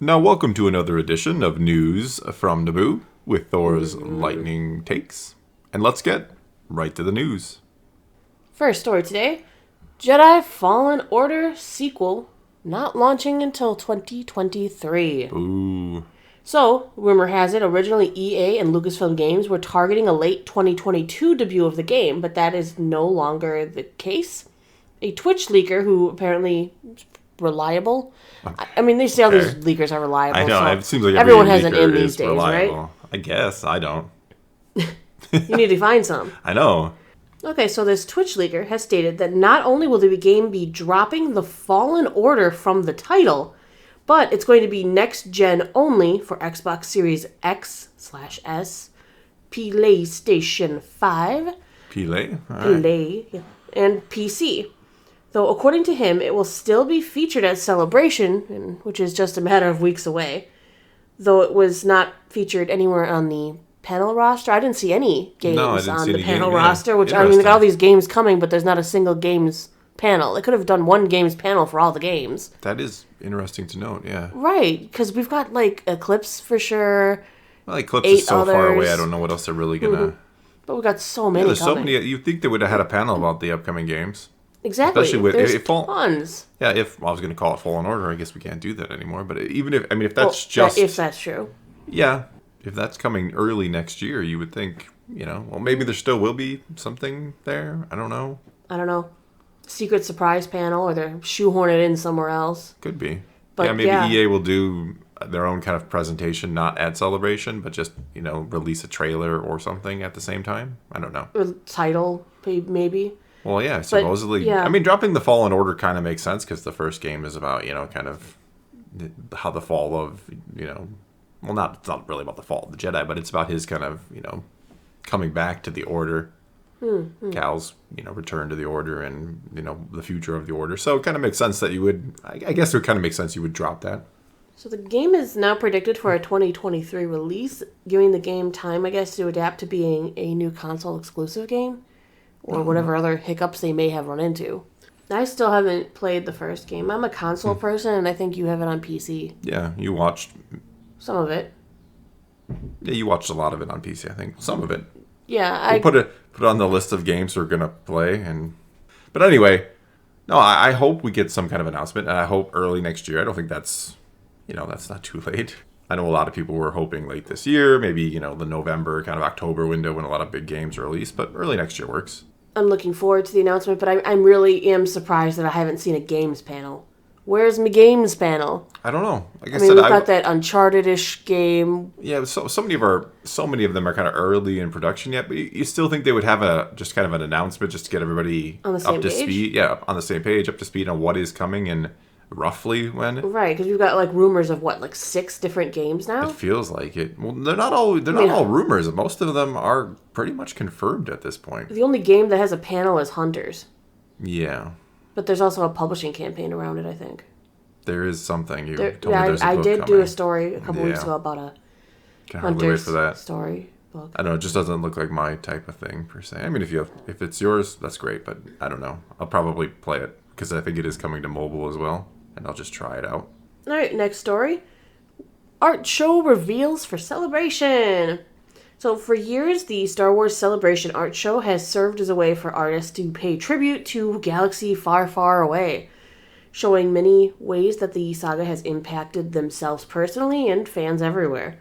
Now, welcome to another edition of News from Naboo with Thor's lightning takes. And let's get right to the news. First story today, Jedi Fallen Order sequel not launching until 2023. Ooh. So, rumor has it, originally EA and Lucasfilm Games were targeting a late 2022 debut of the game, but that is no longer the case. A Twitch leaker who apparently is reliable. I mean, they say all these leakers are reliable. I know, so it seems like everyone has an leaker in these is days, reliable. right? I guess, I don't. You need to find some. I know. Okay, so this Twitch leaker has stated that not only will the game be dropping the Fallen Order from the title, but it's going to be next-gen only for Xbox Series X/S, PlayStation 5, Pile? Play, and PC. Though, according to him, it will still be featured at Celebration, which is just a matter of weeks away. Though it was not featured anywhere on the panel roster. I didn't see any games on the panel roster, which, I mean, they got all these games coming, but there's not a single games panel. They could have done one games panel for all the games. That is interesting to note, yeah. Right, because we've got, like, Eclipse for sure. Well, Eclipse is so far away, others. I don't know what else they're really gonna... But we've got so many there's coming. so many... You'd think they would have had a panel about the upcoming games. Exactly. Especially with there's tons. Yeah, I was going to call it Fallen Order, I guess we can't do that anymore. But even if, if that's if that's true. Yeah, if that's coming early next year, you would think, well, maybe there still will be something there. I don't know. Secret surprise panel, or they're shoehorn it in somewhere else. Could be. But yeah, maybe EA will do their own kind of presentation, not at Celebration, but just, release a trailer or something at the same time. I don't know. Or title, maybe. Well, yeah, supposedly. But, yeah. I mean, dropping the Fallen Order kind of makes sense because the first game is about, kind of how the fall of, well, it's not really about the fall of the Jedi, but it's about his kind of, coming back to the Order. Cal's, return to the Order and, the future of the Order. So it kind of makes sense that you would, I guess it would kind of make sense you would drop that. So the game is now predicted for a 2023 release, giving the game time, I guess, to adapt to being a new console exclusive game. Or whatever other hiccups they may have run into. I still haven't played the first game. I'm a console person, and I think you have it on PC. Yeah, you watched... Some of it. Yeah, you watched a lot of it on PC, I think. Some of it. Yeah, We'll put it on the list of games we're going to play. But anyway, no, I hope we get some kind of announcement, and I hope early next year. I don't think that's, that's not too late. I know a lot of people were hoping late this year, maybe, the November, kind of October window when a lot of big games are released, but early next year works. I'm looking forward to the announcement, but I really am surprised that I haven't seen a games panel. Where's my games panel? I don't know. Like I mean, said, we've got that Uncharted-ish game. Yeah, so many of them are kind of early in production yet, but you still think they would have just kind of an announcement just to get everybody on the same up to page? speed. Yeah, on the same page, up to speed on what is coming and roughly when. Right, because we've got rumors of 6 different games now. It feels like it. Well, they're not all rumors. Most of them are pretty much confirmed at this point. The only game that has a panel is Hunters. Yeah. But there's also a publishing campaign around it, I think. There is something. I did do a story a couple weeks ago about a Hunters for that story book. I don't know. It just doesn't look like my type of thing per se. I mean, if it's yours, that's great. But I don't know. I'll probably play it because I think it is coming to mobile as well, and I'll just try it out. All right, next story. Art show reveals for Celebration. So for years, the Star Wars Celebration art show has served as a way for artists to pay tribute to galaxy far, far away, showing many ways that the saga has impacted themselves personally and fans everywhere.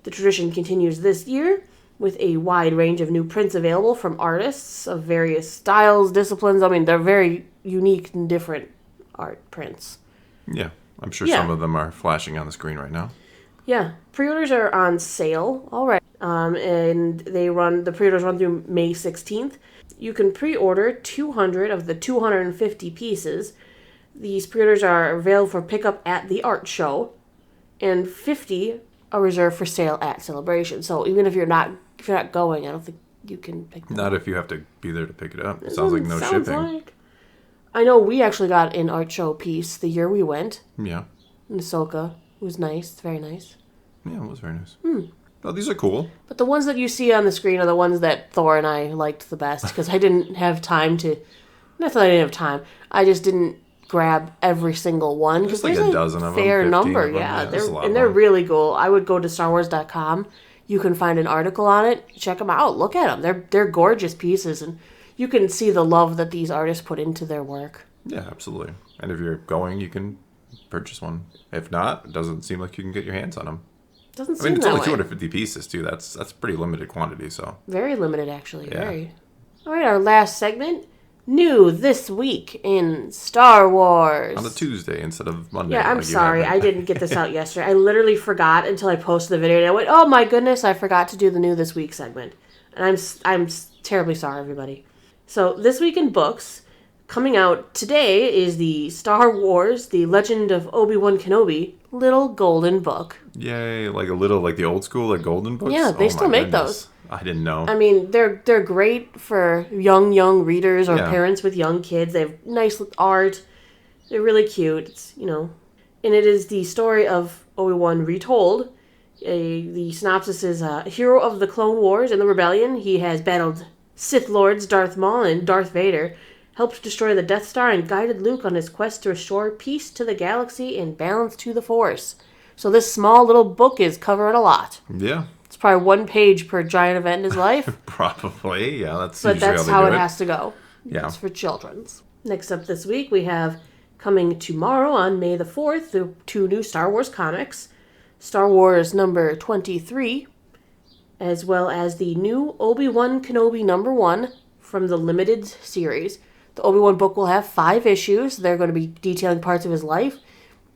The tradition continues this year with a wide range of new prints available from artists of various styles, disciplines. I mean, they're very unique and different art prints. Yeah, I'm sure some of them are flashing on the screen right now. Yeah, pre-orders are on sale already, and the pre-orders run through May 16th. You can pre-order 200 of the 250 pieces. These pre-orders are available for pickup at the art show, and 50 are reserved for sale at Celebration. So even if you're not going, I don't think you can pick them up. Not if you have to be there to pick it up. It sounds like no shipping. I know we actually got an art show piece the year we went. Yeah. In Ahsoka. It was nice. It's very nice. Yeah, it was very nice. Oh, these are cool. But the ones that you see on the screen are the ones that Thor and I liked the best because I didn't have time to... Not that I didn't have time. I just didn't grab every single one. Just because like there's a dozen of them, fair 15 number, of them. yeah. There's a lot of They're them. really cool. I would go to StarWars.com. You can find an article on it. Check them out. Look at them. They're gorgeous pieces, and you can see the love that these artists put into their work. Yeah, absolutely. And if you're going, you can purchase one. If not, it doesn't seem like you can get your hands on them. Doesn't I seem mean, it's that only way. 250 pieces too. That's pretty limited quantity. So Very limited, actually. Yeah. Very. All right, our last segment. New this week in Star Wars. on a Tuesday instead of Monday. Yeah, I'm like you sorry. have I didn't get this out yesterday. I literally forgot until I posted the video, and I went, "Oh my goodness, I forgot to do the new this week segment." And I'm terribly sorry, everybody. So this week in books, coming out today is the Star Wars: The Legend of Obi-Wan Kenobi Little Golden Book. Yay! Like a little like the old school like golden books. Yeah, they Oh, still my make goodness. I didn't know. I mean, they're great for young readers or Yeah. parents with young kids. They have nice art. They're really cute. It's, and it is the story of Obi-Wan retold. The synopsis is a hero of the Clone Wars and the Rebellion. He has battled Sith Lords Darth Maul and Darth Vader, helped destroy the Death Star, and guided Luke on his quest to restore peace to the galaxy and balance to the Force. So this small little book is covering a lot. Yeah, It's probably 1 page per giant event in his life. probably. Yeah, that's But usually that's how how they it do has to go. Yeah. It's for children's. Next up this week, we have coming tomorrow on May the 4th, the 2 new Star Wars comics. Star Wars number 23, as well as the new Obi-Wan Kenobi number 1 from the limited series. The Obi-Wan book will have 5 issues. They're going to be detailing parts of his life.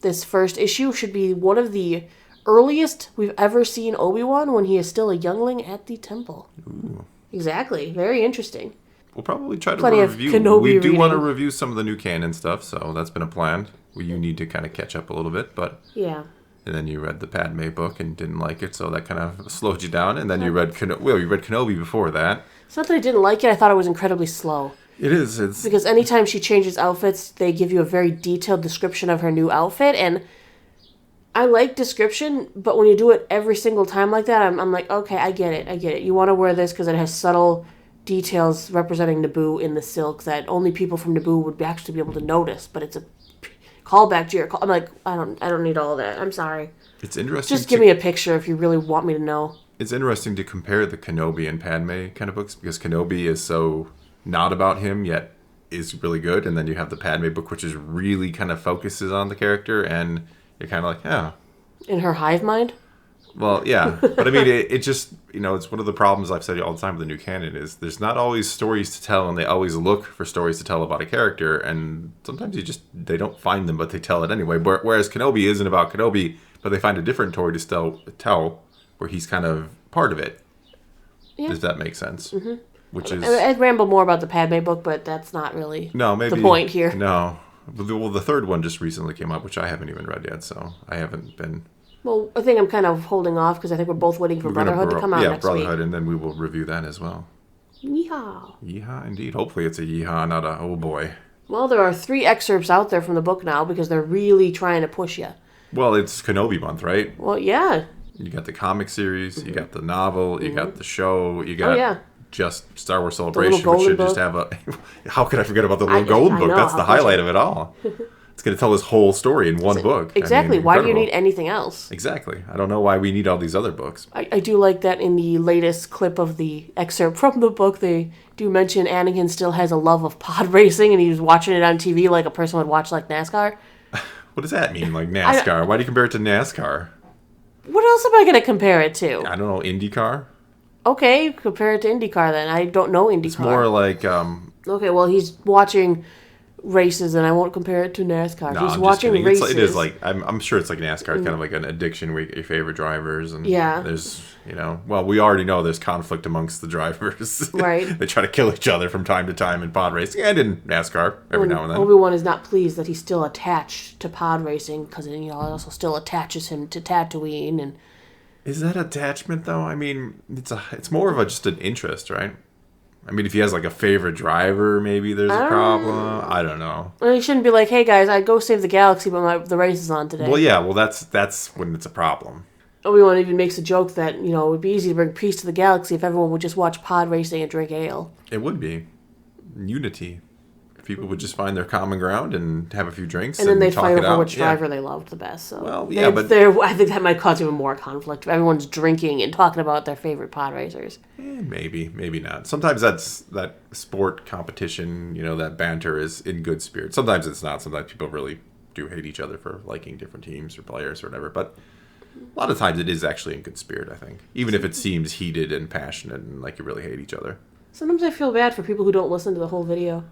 This first issue should be one of the earliest we've ever seen Obi-Wan when he is still a youngling at the temple. Ooh. Exactly. Very interesting. We'll probably try to Plenty of review. Kenobi We do want to reading. review some of the new canon stuff, so that's been a plan. You need to kind of catch up a little bit, but Yeah. and then you read the Padme book and didn't like it, so that kind of slowed you down. And then you read you read Kenobi before that. It's not that I didn't like it, I thought it was incredibly slow. It is. It's Because anytime she changes outfits, they give you a very detailed description of her new outfit, and I like description, but when you do it every single time like that, I'm like, okay, I get it. You want to wear this because it has subtle details representing Naboo in the silk that only people from Naboo would actually be able to notice, but it's a callback to your I'm like, I don't need all that. I'm sorry. it's interesting. Just give me a picture if you really want me to know. It's interesting to compare the Kenobi and Padme kind of books because Kenobi is so not about him yet is really good, and then you have the Padme book, which is really kind of focuses on the character, and you're kind of like, yeah. In her hive mind? Well, yeah, but I mean, it just, it's one of the problems I've said all the time with the new canon is there's not always stories to tell, and they always look for stories to tell about a character, and sometimes they don't find them, but they tell it anyway. Whereas Kenobi isn't about Kenobi, but they find a different story to tell where he's kind of part of it. Yeah. Does that make sense? Mm-hmm. Which is I'd ramble more about the Padme book, but that's not really maybe the point here. No, well, the third one just recently came out, which I haven't even read yet, so I haven't been. Well, I think I'm kind of holding off because I think we're both waiting for Brotherhood to come out next Brotherhood, week. and then we will review that as well. Yeehaw. Yeehaw, indeed. Hopefully it's a yeehaw, not a oh boy. Well, there are 3 excerpts out there from the book now because they're really trying to push you. Well, it's Kenobi month, right? Well, yeah. You got the comic series, you got the novel, you got the show, you got yeah. just Star Wars Celebration, which golden should just book. have a... How could I forget about the little golden I book? know, That's how the could highlight you? of it all. It's going to tell this whole story in one book. Exactly. I mean, Why do you incredible. need anything else? Exactly. I don't know why we need all these other books. I do like that in the latest clip of the excerpt from the book, they do mention Anakin still has a love of pod racing and he was watching it on TV like a person would watch like NASCAR. What does that mean, like NASCAR? Why do you compare it to NASCAR? What else am I going to compare it to? I don't know, IndyCar? Okay, compare it to IndyCar then. I don't know IndyCar. It's more like... Okay, well, he's watching races, and I won't compare it to NASCAR. No, He's I'm just watching kidding. races. It is like I'm sure it's like NASCAR. It's kind of like an addiction where you get your favorite drivers, and Yeah. there's well, we already know there's conflict amongst the drivers. Right. They try to kill each other from time to time in pod racing and in NASCAR every now and then. Obi-Wan is not pleased that he's still attached to pod racing because it also still attaches him to Tatooine. And Is that attachment though? I mean, it's more of just an interest, right? I mean, if he has like a favorite driver, maybe there's a problem. I don't know. he shouldn't be like, "Hey guys, I'd go save the galaxy, but the race is on today." Well, yeah. Well, that's when it's a problem. Obi-Wan even makes a joke that it would be easy to bring peace to the galaxy if everyone would just watch pod racing and drink ale. It would be unity. people would just find their common ground and have a few drinks and then they'd talk fight it over out. which driver they loved the best. So Well, yeah, but I think that might cause even more conflict. Everyone's drinking and talking about their favorite pod racers. maybe not. Sometimes that's that sport competition, that banter is in good spirit. Sometimes it's not. Sometimes people really do hate each other for liking different teams or players or whatever. But a lot of times it is actually in good spirit, I think. Even if it seems heated and passionate and like you really hate each other. Sometimes I feel bad for people who don't listen to the whole video.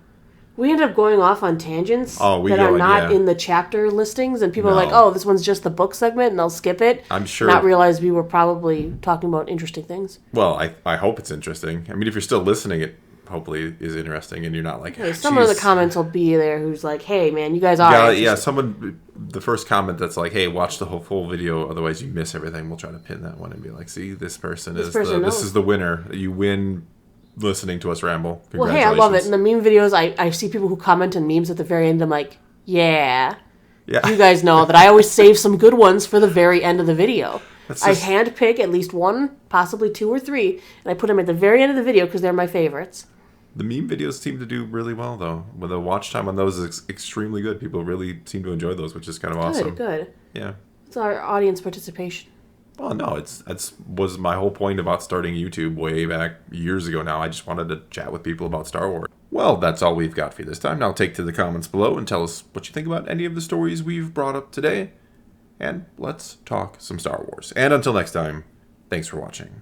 We end up going off on tangents that are not in the chapter listings, and people are like, oh, this one's just the book segment, and they'll skip it. I'm sure. Not realize we were probably talking about interesting things. Well, I hope it's interesting. I mean, if you're still listening, it hopefully is interesting, and you're not like, hey, someone in the comments will be there who's like, hey, man, you guys are. The first comment that's like, hey, watch the whole full video, otherwise you miss everything. We'll try to pin that one and be like, see, this is the winner. You win listening to us ramble. Well, hey, I love it. In the meme videos, I see people who comment in memes at the very end. I'm like, yeah. You guys know that I always save some good ones for the very end of the video. I handpick at least one, possibly two or three, and I put them at the very end of the video because they're my favorites. The meme videos seem to do really well, though. With the watch time on those is extremely good. People really seem to enjoy those, which is kind of awesome. Good. Yeah. It's our audience participation. Well, no, that's was my whole point about starting YouTube way back years ago now. I just wanted to chat with people about Star Wars. Well, that's all we've got for you this time. Now take to the comments below and tell us what you think about any of the stories we've brought up today. And let's talk some Star Wars. And until next time, thanks for watching.